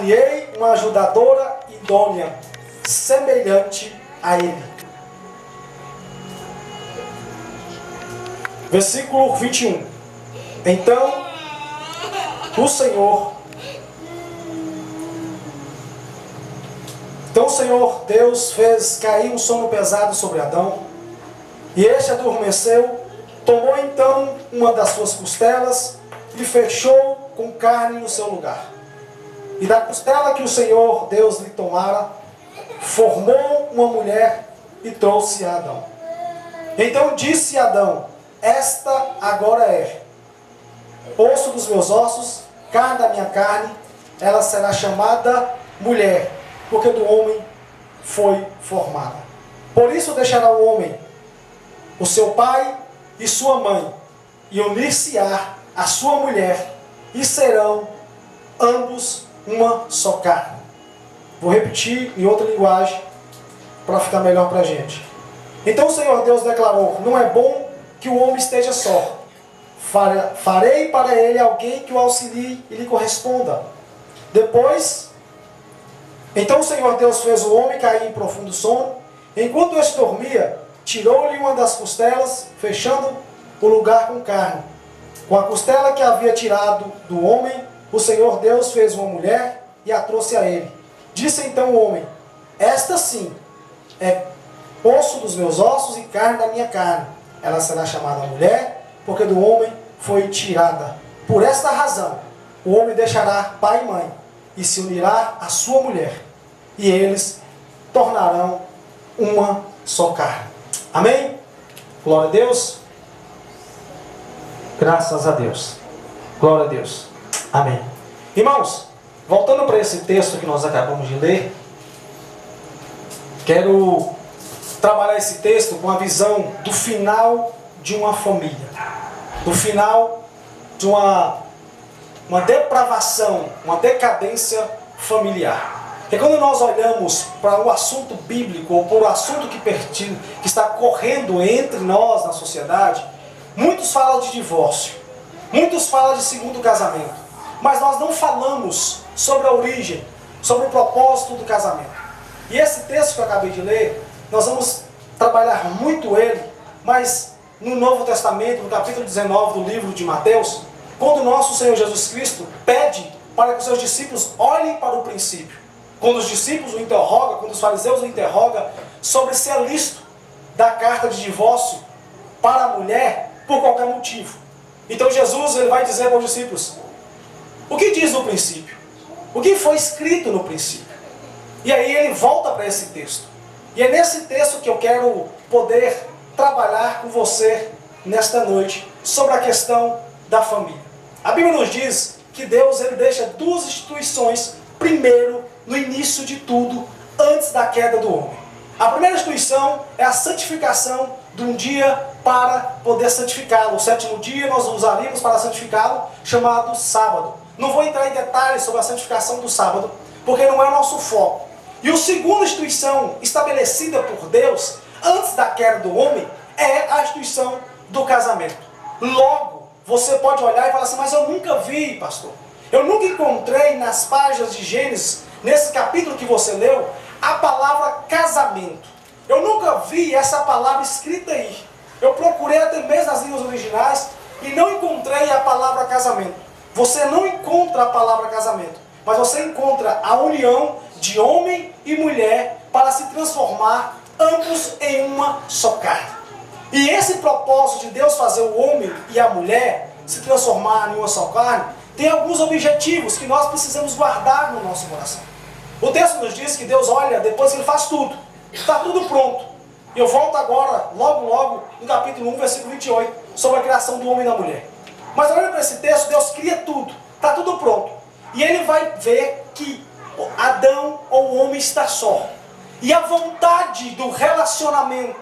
dar-lhe-ei uma ajudadora idônea, semelhante a ele. Versículo 21. Então o Senhor Deus fez cair um sono pesado sobre Adão, e este adormeceu. Tomou então uma das suas costelas e fechou com carne no seu lugar. E da costela que o Senhor Deus lhe tomara, formou uma mulher e trouxe a Adão. Então disse Adão: esta agora é osso dos meus ossos, carne da minha carne, ela será chamada mulher, porque do homem foi formada. Por isso deixará o homem o seu pai e sua mãe, e unir-se-á a sua mulher, e serão ambos uma só carne. Vou repetir em outra linguagem, para ficar melhor para a gente. Então o Senhor Deus declarou: não é bom que o homem esteja só. Farei para ele alguém que o auxilie e lhe corresponda. Depois, então o Senhor Deus fez o homem cair em profundo sono. Enquanto este dormia, tirou-lhe uma das costelas, fechando o lugar com carne. Com a costela que havia tirado do homem, o Senhor Deus fez uma mulher e a trouxe a ele. Disse então o homem: esta sim é osso dos meus ossos e carne da minha carne. Ela será chamada mulher, porque do homem foi tirada. Por esta razão, o homem deixará pai e mãe, e se unirá à sua mulher, e eles tornarão uma só carne. Amém? Glória a Deus. Graças a Deus. Glória a Deus. Amém. Irmãos, voltando para esse texto que nós acabamos de ler, quero trabalhar esse texto com a visão do final de uma família, do final de uma depravação, uma decadência familiar. Porque quando nós olhamos para o assunto bíblico, ou para o assunto que está correndo entre nós na sociedade, muitos falam de divórcio, muitos falam de segundo casamento, mas nós não falamos sobre a origem, sobre o propósito do casamento. E esse texto que eu acabei de ler, nós vamos trabalhar muito ele, mas no Novo Testamento, no capítulo 19 do livro de Mateus, quando o nosso Senhor Jesus Cristo pede para que os seus discípulos olhem para o princípio. Quando os discípulos o interrogam, quando os fariseus o interrogam sobre se é lícito dar carta de divórcio para a mulher por qualquer motivo. Então Jesus ele vai dizer para os discípulos: o que diz o princípio? O que foi escrito no princípio? E aí ele volta para esse texto. E é nesse texto que eu quero poder trabalhar com você nesta noite sobre a questão da família. A Bíblia nos diz que Deus ele deixa duas instituições primeiro, no início de tudo, antes da queda do homem. A primeira instituição é a santificação de um dia para poder santificá-lo. O sétimo dia nós usaríamos para santificá-lo, chamado sábado. Não vou entrar em detalhes sobre a santificação do sábado, porque não é o nosso foco. E a segunda instituição estabelecida por Deus, antes da queda do homem, é a instituição do casamento. Logo, você pode olhar e falar assim: mas eu nunca vi, pastor. Eu nunca encontrei nas páginas de Gênesis, nesse capítulo que você leu, a palavra casamento. Eu nunca vi essa palavra escrita aí. Eu procurei até mesmo nas línguas originais e não encontrei a palavra casamento. Você não encontra a palavra casamento, mas você encontra a união de homem e mulher para se transformar ambos em uma só carne. E esse propósito de Deus fazer o homem e a mulher se transformar em uma só carne tem alguns objetivos que nós precisamos guardar no nosso coração. O texto nos diz que Deus olha depois que Ele faz tudo. Está tudo pronto. E eu volto agora, logo, no capítulo 1, versículo 28, sobre a criação do homem e da mulher. Mas olha para esse texto, Deus cria tudo. Está tudo pronto. E Ele vai ver que Adão ou o homem está só. E a vontade do relacionamento,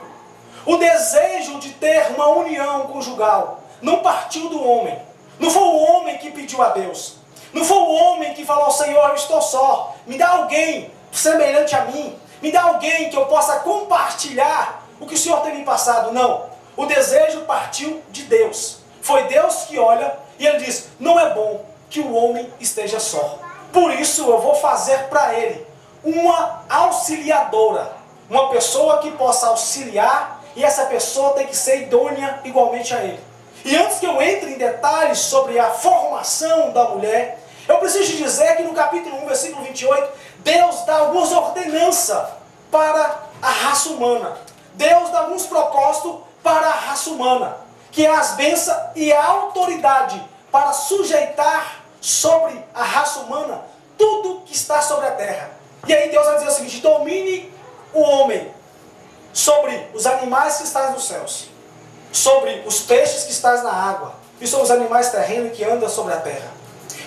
o desejo de ter uma união conjugal, não partiu do homem. Não foi o homem que pediu a Deus. Não foi o homem que falou: Senhor, eu estou só. Me dá alguém semelhante a mim. Me dá alguém que eu possa compartilhar o que o Senhor tem me passado. Não. O desejo partiu de Deus. Foi Deus que olha e Ele diz: não é bom que o homem esteja só. Por isso eu vou fazer para ele uma auxiliadora, uma pessoa que possa auxiliar, e essa pessoa tem que ser idônea igualmente a ele. E antes que eu entre em detalhes sobre a formação da mulher, eu preciso dizer que no capítulo 1, versículo 28, Deus dá algumas ordenanças para a raça humana. Deus dá alguns propósitos para a raça humana, que é as bênçãos e a autoridade para sujeitar sobre a raça humana tudo que está sobre a terra. E aí Deus vai dizer o seguinte: domine o homem sobre os animais que estão nos céus, sobre os peixes que estão na água, e sobre os animais terrenos que andam sobre a terra.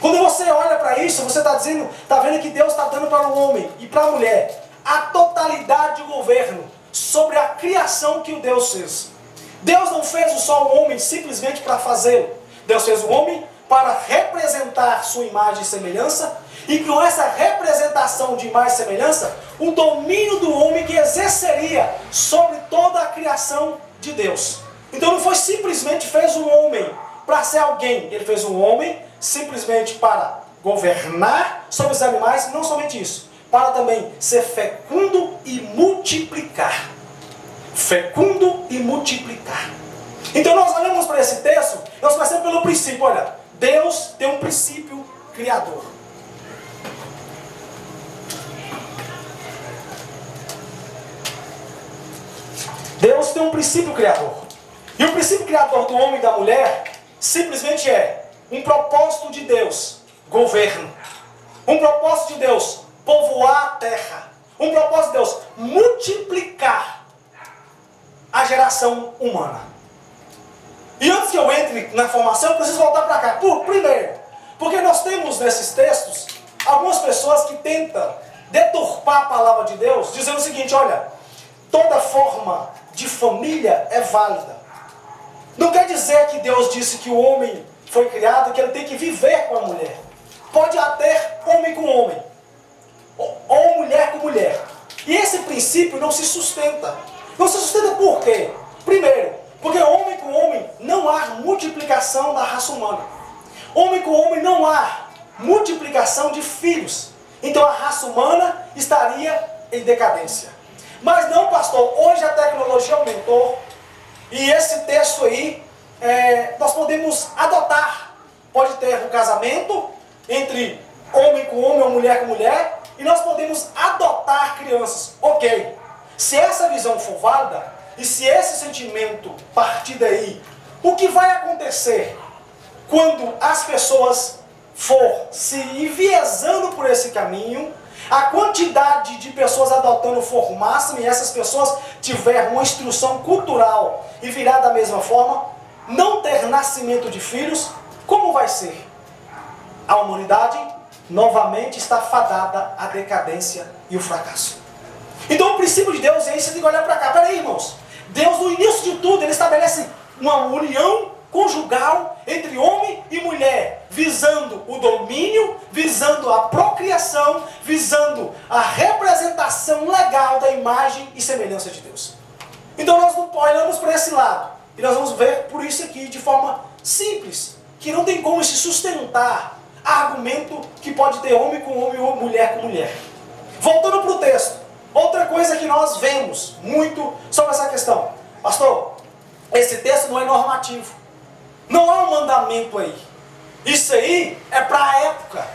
Quando você olha para isso, você está vendo que Deus está dando para o homem e para a mulher a totalidade do governo sobre a criação que o Deus fez. Deus não fez só o homem simplesmente para fazê-lo. Deus fez o homem para representar sua imagem e semelhança, e com essa representação de imagem e semelhança, o domínio do homem que exerceria sobre toda a criação de Deus. Então não foi simplesmente fez um homem para ser alguém, ele fez um homem simplesmente para governar sobre os animais, não somente isso, para também ser fecundo e multiplicar. Fecundo e multiplicar. Então nós olhamos para esse texto, nós começamos pelo princípio. Olha, Deus tem um princípio criador. Deus tem um princípio criador. E o princípio criador do homem e da mulher simplesmente é um propósito de Deus, governo. Um propósito de Deus, povoar a terra. Um propósito de Deus, multiplicar a geração humana. E antes que eu entre na formação, eu preciso voltar para cá. Primeiro, porque nós temos nesses textos algumas pessoas que tentam deturpar a palavra de Deus, dizendo o seguinte: olha, toda forma de família é válida. Não quer dizer que Deus disse que o homem foi criado, que ele tem que viver com a mulher. Pode até homem com homem, ou mulher com mulher. E esse princípio não se sustenta. Não se sustenta por quê? Primeiro, porque homem com homem não há multiplicação da raça humana. Homem com homem não há multiplicação de filhos. Então a raça humana estaria em decadência. Mas não, pastor, hoje a tecnologia aumentou. E esse texto aí, nós podemos adotar. Pode ter um casamento entre homem com homem ou mulher com mulher. E nós podemos adotar crianças. Ok. Se essa visão for válida, e se esse sentimento partir daí, o que vai acontecer quando as pessoas for se enviesando por esse caminho, a quantidade de pessoas adotando for máxima, e essas pessoas tiverem uma instrução cultural e virar da mesma forma, não ter nascimento de filhos, como vai ser? A humanidade novamente está fadada à decadência e o fracasso. Então o princípio de Deus é isso, você tem que olhar para cá. Peraí, irmãos, Deus no início de tudo, ele estabelece uma união conjugal entre homem e mulher, visando o domínio, visando a procriação, visando a representação legal da imagem e semelhança de Deus. Então nós não olhamos para esse lado, e nós vamos ver por isso aqui de forma simples, que não tem como se sustentar argumento que pode ter homem com homem ou mulher com mulher. Voltando para o texto, outra coisa que nós vemos muito sobre essa questão. Pastor, esse texto não é normativo. Não há um mandamento aí. Isso aí é para a época.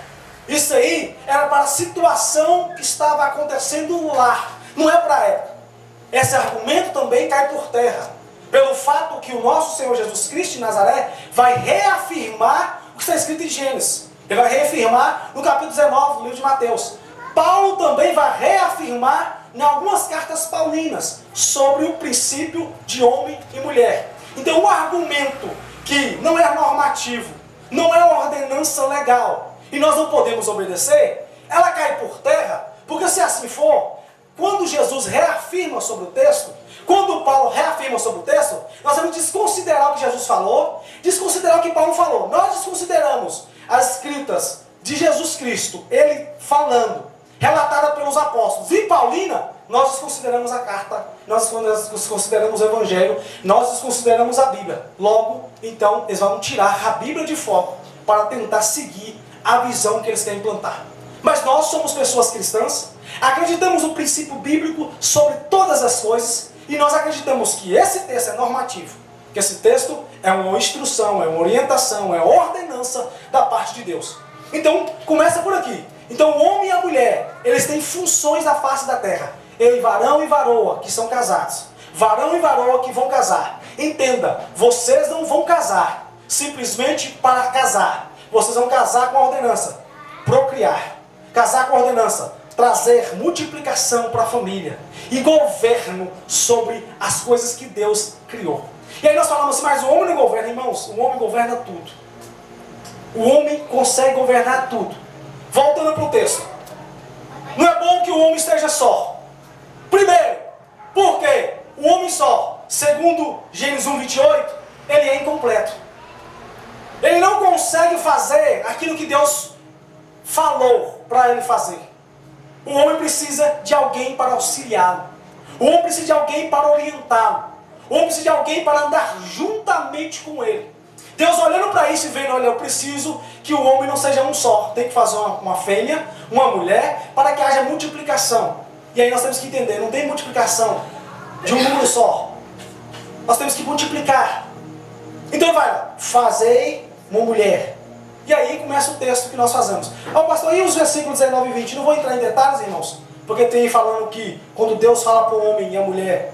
Isso aí era para a situação que estava acontecendo no lar. Não é para a época. Esse argumento também cai por terra. Pelo fato que o nosso Senhor Jesus Cristo de Nazaré vai reafirmar o que está escrito em Gênesis. Ele vai reafirmar no capítulo 19 do livro de Mateus. Paulo também vai reafirmar em algumas cartas paulinas sobre o princípio de homem e mulher. Então o argumento que não é normativo, não é ordenança legal, e nós não podemos obedecer, ela cai por terra, porque se assim for, quando Jesus reafirma sobre o texto, quando Paulo reafirma sobre o texto, nós vamos desconsiderar o que Jesus falou, desconsiderar o que Paulo falou. Nós desconsideramos as escritas de Jesus Cristo, ele falando, relatada pelos apóstolos, e Paulina, nós desconsideramos a carta, nós desconsideramos o Evangelho, nós desconsideramos a Bíblia. Logo, então, eles vão tirar a Bíblia de foco para tentar seguir a visão que eles querem implantar. Mas nós somos pessoas cristãs, acreditamos no princípio bíblico sobre todas as coisas, e nós acreditamos que esse texto é normativo, que esse texto é uma instrução, é uma orientação, é uma ordenança da parte de Deus. Então, começa por aqui. Então, o homem e a mulher, eles têm funções na face da terra. Varão e varoa, que são casados. Varão e varoa que vão casar. Entenda, vocês não vão casar simplesmente para casar. Vocês vão casar com a ordenança. Procriar. Casar com a ordenança. Trazer multiplicação para a família. E governo sobre as coisas que Deus criou. E aí nós falamos assim, mas o homem não governa, irmãos. O homem governa tudo. O homem consegue governar tudo. Voltando para o texto. Não é bom que o homem esteja só. Primeiro, porque o homem só, segundo Gênesis 1:28, ele é incompleto. Ele não consegue fazer aquilo que Deus falou para ele fazer. O homem precisa de alguém para auxiliá-lo. O homem precisa de alguém para orientá-lo. O homem precisa de alguém para andar juntamente com ele. Deus olhando para isso e vendo, olha, eu preciso que o homem não seja um só. Tem que fazer uma fêmea, uma mulher, para que haja multiplicação. E aí nós temos que entender, não tem multiplicação de um número só. Nós temos que multiplicar. Então vai lá, fazei uma mulher. E aí começa o texto que nós fazemos. Pastor, e os versículos 19 e 20? Não vou entrar em detalhes, irmãos, porque tem falando que quando Deus fala para o homem e a mulher,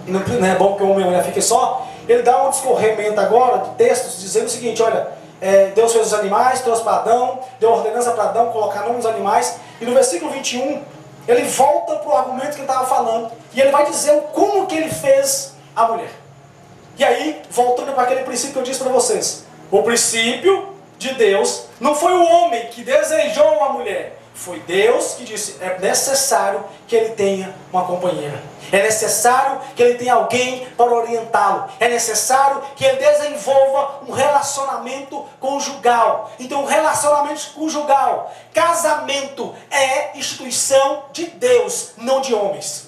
e não é bom que o homem e a mulher fiquem só, ele dá um discorrimento agora de textos dizendo o seguinte, olha, Deus fez os animais, trouxe para Adão, deu ordenança para Adão colocar nome nos animais, e no versículo 21, ele volta para o argumento que ele estava falando, e ele vai dizer como que ele fez a mulher. E aí, voltando para aquele princípio que eu disse para vocês, o princípio de Deus não foi o homem que desejou a mulher, foi Deus que disse, é necessário que ele tenha uma companheira. É necessário que ele tenha alguém para orientá-lo. É necessário que ele desenvolva um relacionamento conjugal. Então, um relacionamento conjugal, casamento é instituição de Deus, não de homens.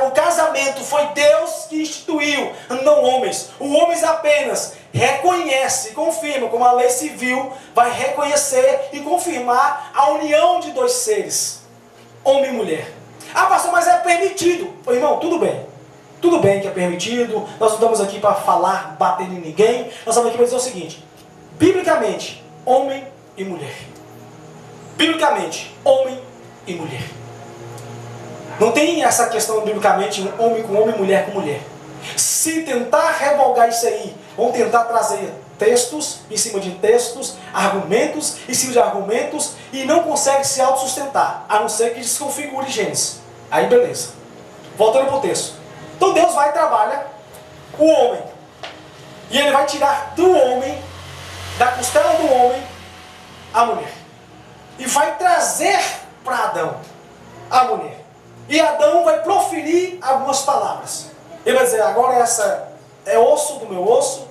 O casamento foi Deus que instituiu, não homens. Os homens apenas reconhece, confirma, como a lei civil vai reconhecer e confirmar a união de dois seres, homem e mulher. Pastor, mas é permitido. Irmão, tudo bem. Tudo bem que é permitido. Nós não estamos aqui para falar, bater em ninguém. Nós estamos aqui para dizer o seguinte. Biblicamente, homem e mulher. Biblicamente, homem e mulher. Não tem essa questão biblicamente, homem com homem, mulher com mulher. Se tentar revogar isso aí, vão tentar trazer textos em cima de textos, argumentos em cima de argumentos, e não consegue se autossustentar, a não ser que desconfigure Gênesis. Aí beleza. Voltando para o texto. Então Deus vai e trabalha o homem. E ele vai tirar do homem, da costela do homem, a mulher. E vai trazer para Adão a mulher. E Adão vai proferir algumas palavras. Ele vai dizer, agora essa é osso do meu osso,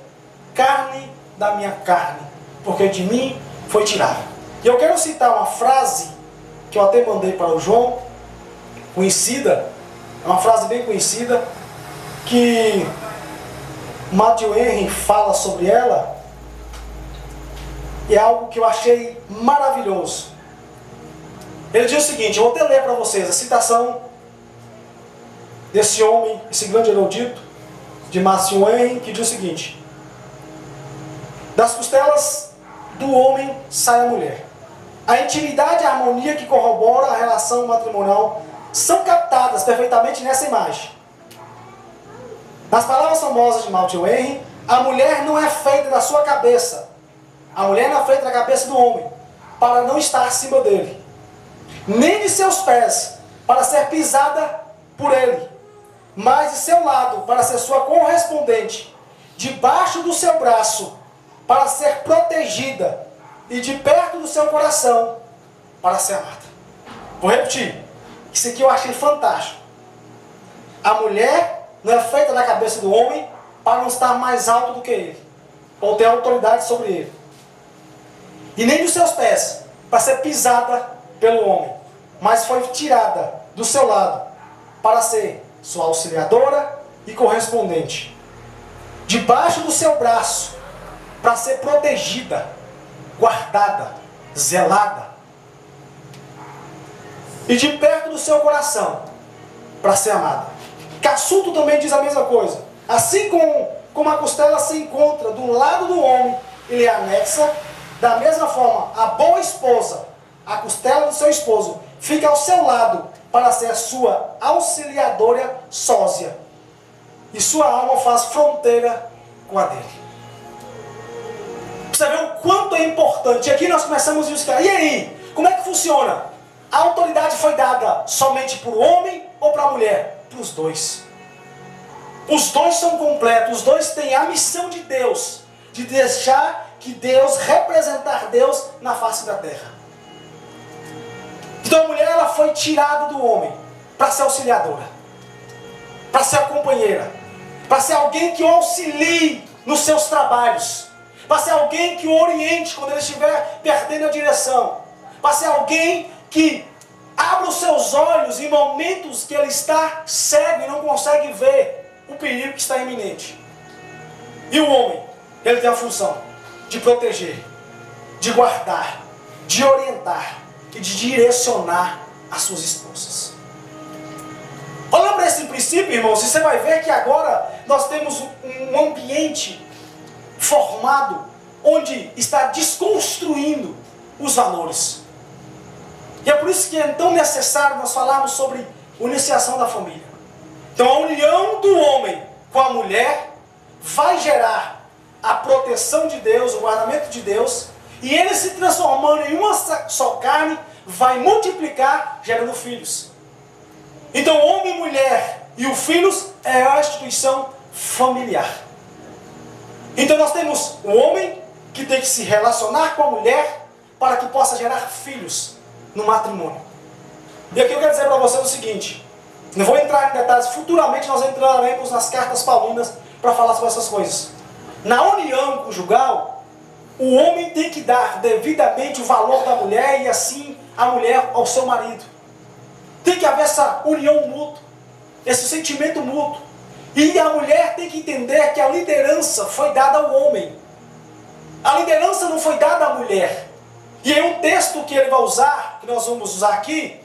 carne da minha carne, porque de mim foi tirada. E eu quero citar uma frase que eu até mandei para o João, conhecida, é uma frase bem conhecida, que Matthew Henry fala sobre ela, e é algo que eu achei maravilhoso. Ele diz o seguinte, eu vou até ler para vocês a citação desse homem, esse grande erudito, de Matthew Henry, que diz o seguinte: das costelas do homem sai a mulher. A intimidade e a harmonia que corrobora a relação matrimonial são captadas perfeitamente nessa imagem. Nas palavras famosas de Matthew Henry, a mulher não é feita da sua cabeça. A mulher não é feita da cabeça do homem, para não estar acima dele. Nem de seus pés, para ser pisada por ele. Mas de seu lado, para ser sua correspondente. Debaixo do seu braço, para ser protegida. E de perto do seu coração, para ser amada. Vou repetir. Isso aqui eu achei fantástico. A mulher não é feita da cabeça do homem para não estar mais alto do que ele, ou ter autoridade sobre ele. E nem dos seus pés, para ser pisada pelo homem, mas foi tirada do seu lado, para ser sua auxiliadora e correspondente. Debaixo do seu braço, para ser protegida, guardada, zelada. e de perto do seu coração, para ser amada. Cassuto também diz a mesma coisa. Assim como a costela se encontra do lado do homem e lhe anexa, da mesma forma, a boa esposa, a costela do seu esposo, fica ao seu lado para ser a sua auxiliadora sósia. E sua alma faz fronteira com a dele. Você vê o quanto é importante. E aqui nós começamos a buscar. E aí? Como é que funciona? A autoridade foi dada somente para o homem ou para a mulher? Para os dois. Os dois são completos. Os dois têm a missão de Deus. De deixar que Deus, representar Deus na face da terra. Então a mulher ela foi tirada do homem para ser auxiliadora. Para ser a companheira. Para ser alguém que o auxilie nos seus trabalhos. Para ser alguém que o oriente quando ele estiver perdendo a direção. Para ser alguém que abra os seus olhos em momentos que ele está cego e não consegue ver o perigo que está iminente. E o homem, ele tem a função de proteger, de guardar, de orientar e de direcionar as suas esposas. Olha para esse princípio, irmãos, e você vai ver que agora nós temos um ambiente formado onde está desconstruindo os valores. E é por isso que é tão necessário nós falarmos sobre a iniciação da família. Então a união do homem com a mulher vai gerar a proteção de Deus, o guardamento de Deus, e ele se transformando em uma só carne, vai multiplicar, gerando filhos. Então homem, mulher e os filhos é a instituição familiar. Então nós temos o homem que tem que se relacionar com a mulher para que possa gerar filhos no matrimônio. E aqui eu quero dizer para vocês o seguinte, não vou entrar em detalhes, futuramente nós entraremos nas cartas paulinas para falar sobre essas coisas. Na união conjugal, o homem tem que dar devidamente o valor da mulher e assim a mulher ao seu marido. Tem que haver essa união mútua, esse sentimento mútuo. E a mulher tem que entender que a liderança foi dada ao homem. A liderança não foi dada à mulher. E aí um texto que ele vai usar, que nós vamos usar aqui,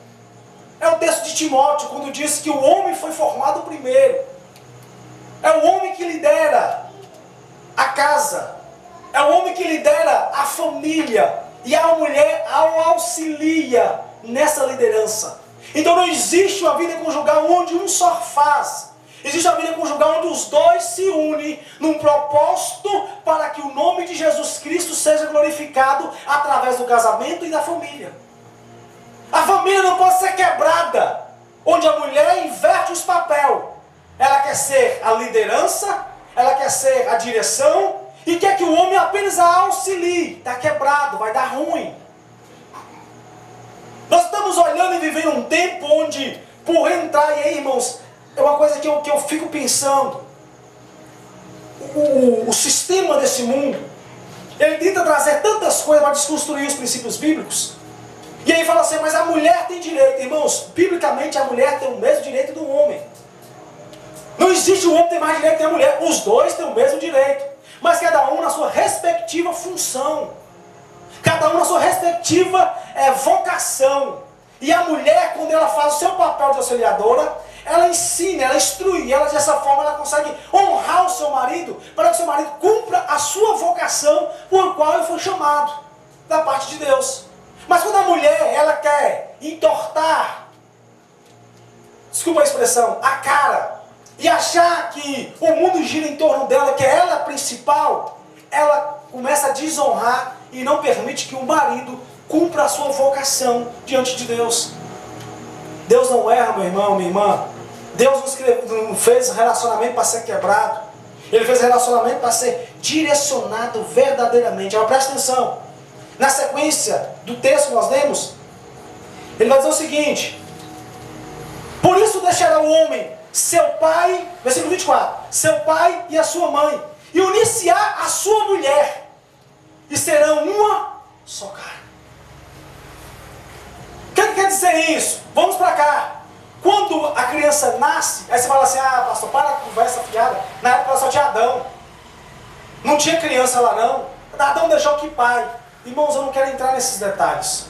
é o texto de Timóteo, quando diz que o homem foi formado primeiro. É o homem que lidera a casa. É o homem que lidera a família. E a mulher auxilia nessa liderança. Então não existe uma vida conjugal onde um só faz. Existe uma vida conjugal onde os dois se unem num propósito para que o nome de Jesus Cristo seja glorificado através do casamento e da família. A família não pode ser quebrada, onde a mulher inverte os papéis. Ela quer ser a liderança, ela quer ser a direção, e quer que o homem apenas a auxilie. Está quebrado, vai dar ruim. Nós estamos olhando e vivendo um tempo onde, por entrar, e aí, irmãos, é uma coisa que eu fico pensando. O sistema desse mundo, ele tenta trazer tantas coisas para desconstruir os princípios bíblicos. E aí fala assim, mas a mulher tem direito. Irmãos, biblicamente a mulher tem o mesmo direito do homem. Não existe o homem ter mais direito que a mulher. Os dois têm o mesmo direito. Mas cada um na sua respectiva função. Cada um na sua respectiva vocação. E a mulher, quando ela faz o seu papel de auxiliadora, ela ensina, ela instrui, ela dessa forma ela consegue honrar o seu marido, para que o seu marido cumpra a sua vocação por qual ele foi chamado, da parte de Deus. Mas quando a mulher, ela quer entortar, desculpa a expressão, a cara, e achar que o mundo gira em torno dela, que ela é a principal, ela começa a desonrar e não permite que o marido cumpra a sua vocação diante de Deus. Deus não erra, meu irmão, minha irmã. Deus não fez relacionamento para ser quebrado. Ele fez relacionamento para ser direcionado verdadeiramente. Agora presta atenção. Na sequência do texto que nós lemos, ele vai dizer o seguinte: por isso deixará o homem seu pai, versículo 24, seu pai e a sua mãe, e unir-se-á a sua mulher, e serão uma só carne. O que quer dizer isso? Vamos para cá. Quando a criança nasce, aí você fala assim, ah, pastor, para a conversa fiada. Na época só tinha Adão. Não tinha criança lá não. Adão deixou que pai. Irmãos, eu não quero entrar nesses detalhes.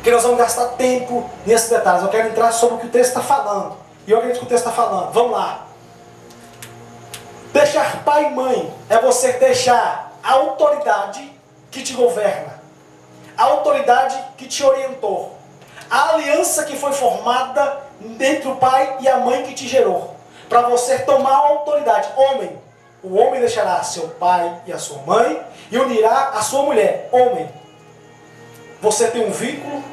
Porque nós vamos gastar tempo nesses detalhes. Eu quero entrar sobre o que o texto está falando. E eu acredito que o texto está falando. Vamos lá. Deixar pai e mãe é você deixar a autoridade que te governa, a autoridade que te orientou, a aliança que foi formada entre o pai e a mãe que te gerou, para você tomar a autoridade. Homem, o homem deixará seu pai e a sua mãe e unirá a sua mulher. Homem, você tem um vínculo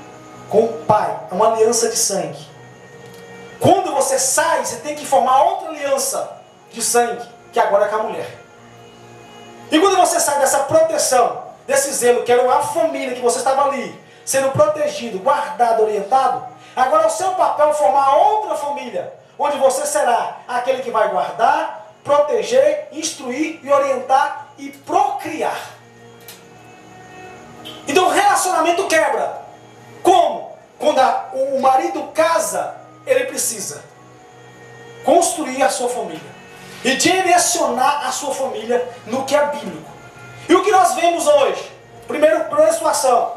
com o pai, é uma aliança de sangue. Quando você sai, você tem que formar outra aliança de sangue, que agora é com a mulher. E quando você sai dessa proteção, desse zelo, que era uma família que você estava ali, sendo protegido, guardado, orientado, agora é o seu papel formar outra família, onde você será aquele que vai guardar, proteger, instruir e orientar e procriar. Então o relacionamento quebra. Como? Quando o marido casa, ele precisa construir a sua família e direcionar a sua família no que é bíblico. E o que nós vemos hoje? Primeira situação,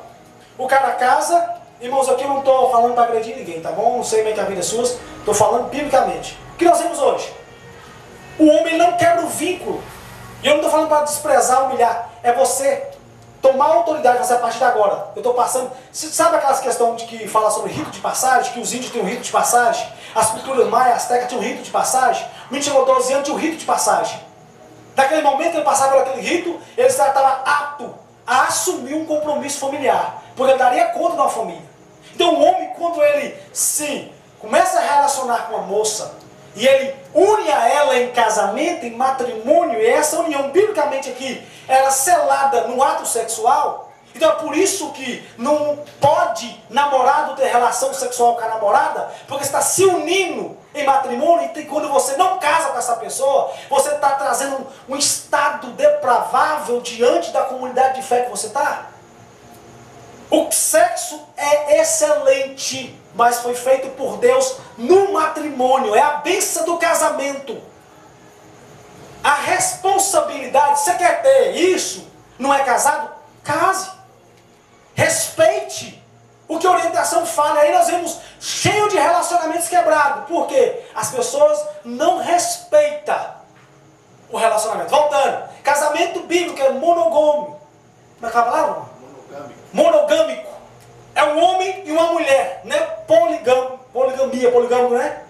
o cara casa. Irmãos, aqui eu não estou falando para agredir ninguém, tá bom? Não sei como é que a vida é sua, estou falando biblicamente. O que nós vemos hoje? O homem não quebra o vínculo. E eu não estou falando para desprezar, humilhar. É você tomar autoridade a partir de agora. Eu estou passando... Sabe aquelas questões de que fala sobre rito de passagem? Que os índios têm um rito de passagem? As culturas maias, astecas tinham um rito de passagem? O menino chegou 12 anos, tinha um rito de passagem. Naquele momento que ele passava por aquele rito, ele estava apto a assumir um compromisso familiar. Porque ele daria conta de uma família. Então o homem, quando ele se começa a relacionar com a moça, e ele une a ela em casamento, em matrimônio, e essa união biblicamente aqui era selada no ato sexual. Então é por isso que não pode namorado ter relação sexual com a namorada, porque está se unindo em matrimônio, e quando você não casa com essa pessoa, você está trazendo um estado depravável diante da comunidade de fé que você está. O sexo é excelente, mas foi feito por Deus no matrimônio. É a bênção do casamento. A responsabilidade, você quer ter isso? Não é casado? Case. Respeite o que a orientação fala. Aí nós vemos cheio de relacionamentos quebrados. Por quê? As pessoas não respeitam o relacionamento. Voltando. Casamento bíblico é monogâmico. Como é que é a palavra? Monogâmico. É um homem e uma mulher. Não é poligamia, poligâmico, né?